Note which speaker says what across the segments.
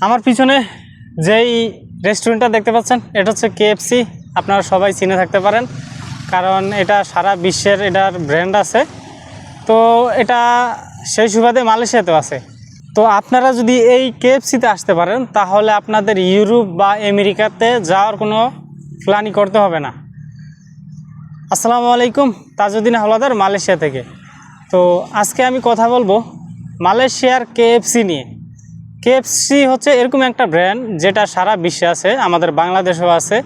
Speaker 1: আমার পিছনে যেই রেস্টুরেন্টটা দেখতে পাচ্ছেন এটা হচ্ছে কেএফসি। আপনারা সবাই চিনে থাকতে পারেন, কারণ এটা সারা বিশ্বের এটার ব্র্যান্ড আছে। তো এটা সেই সুবাদে মালয়েশিয়াতেও আছে। তো আপনারা যদি এই কেএফসিতে আসতে পারেন তাহলে আপনাদের ইউরোপ বা আমেরিকাতে যাওয়ার কোনো প্ল্যানই করতে হবে না। আসসালামু আলাইকুম, তাজউদ্দিন হাওলাদার মালয়েশিয়া থেকে। তো আজকে আমি কথা বলবো মালয়েশিয়ার কেএফসি নিয়ে। কেএফসি হচ্ছে এরকম একটা ব্র্যান্ড যেটা সারা বিশ্বে আছে, আমাদের বাংলাদেশেও আছে,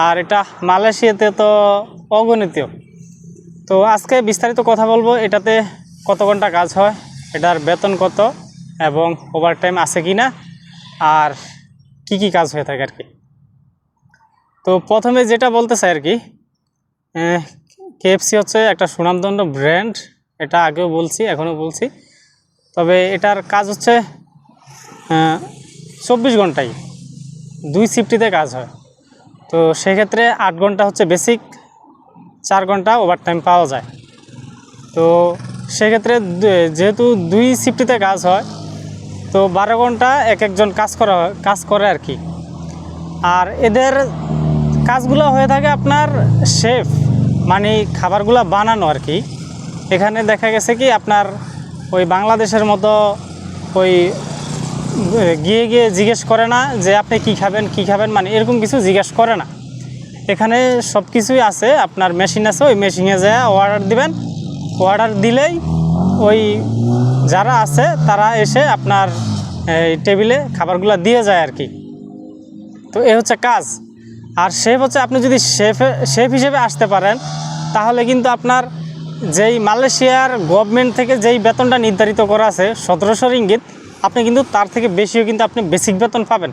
Speaker 1: আর এটা মালয়েশিয়াতে তো অগণিত। তো আজকে বিস্তারিত কথা বলবো এটাতে কত ঘন্টা কাজ হয়, এটার বেতন কত এবং ওভারটাইম আছে কি না, আর কি কি কাজ হয়ে থাকে আর কি। তো প্রথমে যেটা বলতে চাই আর কি, কেএফসি হচ্ছে একটা সুনামধন্য ব্র্যান্ড, এটা আগেও বলছি এখনও বলছি। তবে এটার কাজ হচ্ছে 24 ঘন্টায় 2 শিফটিতে কাজ হয়। তো সেক্ষেত্রে 8 ঘন্টা হচ্ছে বেসিক, 4 ঘন্টা ওভারটাইম পাওয়া যায়। তো সেক্ষেত্রে যেহেতু 2 শিফটিতে কাজ হয়, তো 12 ঘন্টা এক একজন কাজ করে আর কি। আর এদের কাজগুলো হয়ে থাকে আপনার শেফ, মানে খাবারগুলো বানানো আর কি। এখানে দেখা গেছে কি আপনার ওই বাংলাদেশের মতো ওই গিয়ে গিয়ে জিজ্ঞেস করে না যে আপনি কি খাবেন, মানে এরকম কিছু জিজ্ঞেস করে না। এখানে সব কিছুই আছে, আপনার মেশিন আছে, ওই মেশিনে যায় অর্ডার দিবেন, অর্ডার দিলেই ওই যারা আছে তারা এসে আপনার এই টেবিলে খাবারগুলো দিয়ে যায় আর কি। তো এই হচ্ছে কাজ। আর শেফ হচ্ছে আপনি যদি শেফ হিসেবে আসতে পারেন তাহলে কিন্তু আপনার যেই মালয়েশিয়ার গভর্নমেন্ট থেকে যেই বেতনটা নির্ধারিত করা আছে 1700 রিঙ্গিত, আপনি কিন্তু তার থেকে বেশিও কিন্তু আপনি বেসিক বেতন পাবেন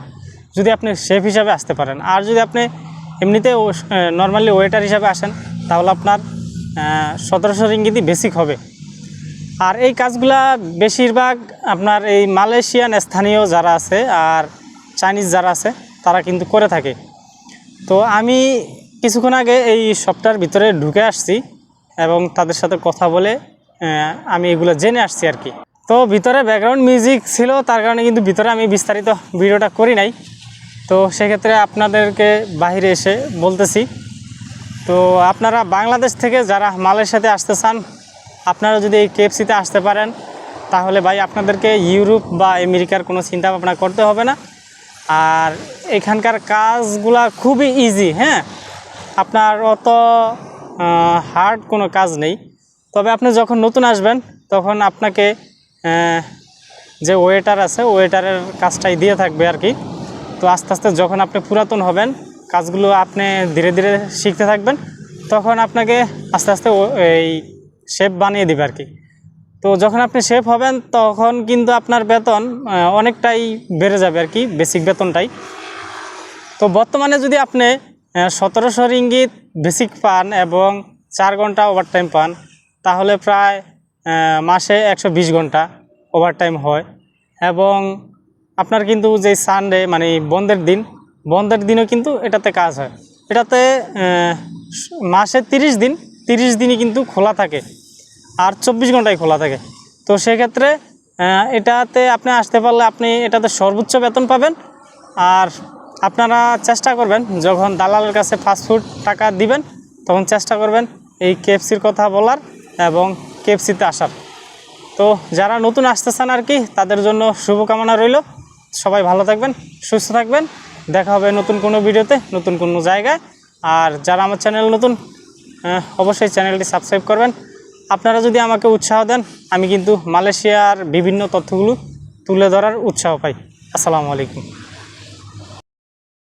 Speaker 1: যদি আপনি শেফ হিসাবে আসতে পারেন। আর যদি আপনি এমনিতে নর্মালি ওয়েটার হিসাবে আসেন তাহলে আপনার 1700 রিঙ্গিতই বেসিক হবে। আর এই কাজগুলা বেশিরভাগ আপনার এই মালয়েশিয়ান স্থানীয় যারা আছে আর চাইনিজ যারা আছে তারা কিন্তু করে থাকে। তো আমি কিছুক্ষণ আগে এই শপটার ভিতরে ঢুকে আসছি এবং তাদের সাথে কথা বলে আমি এগুলো জেনে আসছি আর কি। তো ভিতরে ব্যাকগ্রাউন্ড মিউজিক ছিল, তার কারণে কিন্তু ভিতরে আমি বিস্তারিত ভিডিওটা করি নাই। তো সেক্ষেত্রে আপনাদেরকে বাইরে এসে বলতেছি। তো আপনারা বাংলাদেশ থেকে যারা মালয়েশিয়াতে আসতে চান, আপনারা যদি এই কেএফসিতে আসতে পারেন তাহলে ভাই আপনাদেরকে ইউরোপ বা আমেরিকার কোনো চিন্তা ভাবনা করতে হবে না। আর এখানকার কাজগুলা খুবই ইজি, হ্যাঁ, আপনার অত হার্ড কোনো কাজ নেই। তবে আপনি যখন নতুন আসবেন তখন আপনাকে যে ওয়েটার আছে ওয়েটারের কাজটাই দিয়ে থাকবে আর কি। তো আস্তে আস্তে যখন আপনি পুরাতন হবেন, কাজগুলো আপনি ধীরে ধীরে শিখতে থাকবেন, তখন আপনাকে আস্তে আস্তে এই শেফ বানিয়ে দেবে আর কি। তো যখন আপনি শেফ হবেন তখন কিন্তু আপনার বেতন অনেকটাই বেড়ে যাবে আর কি, বেসিক বেতনটাই। তো বর্তমানে যদি আপনি 1700 রিঙ্গিত বেসিক পান এবং 4 ঘন্টা ওভারটাইম পান তাহলে প্রায় মাসে 120 ঘন্টা ওভারটাইম হয়। এবং আপনার কিন্তু যে সানডে মানে বন্ধের দিনও কিন্তু এটাতে কাজ হয়। এটাতে মাসে 30 দিনই কিন্তু খোলা থাকে আর 24 ঘন্টায় খোলা থাকে। তো সেক্ষেত্রে এটাতে আপনি আসতে পারলে আপনি এটাতে সর্বোচ্চ বেতন পাবেন। আর আপনারা চেষ্টা করবেন যখন দালালের কাছে ফাস্টফুড টাকা দিবেন তখন চেষ্টা করবেন এই কেএফসির কথা বলার এবং কেএফসিতে আসার। তো যারা নতুন আসতে চান আর কি তাদের জন্য শুভকামনা রইল। সবাই ভালো থাকবেন, সুস্থ থাকবেন, দেখা হবে নতুন কোনো ভিডিওতে, নতুন কোনো জায়গায়। আর যারা আমার চ্যানেল নতুন অবশ্যই চ্যানেলটি সাবস্ক্রাইব করবেন। আপনারা যদি আমাকে উৎসাহ দেন আমি কিন্তু মালয়েশিয়ার বিভিন্ন তথ্যগুলো তুলে ধরার উৎসাহ পাই। আসসালামু আলাইকুম।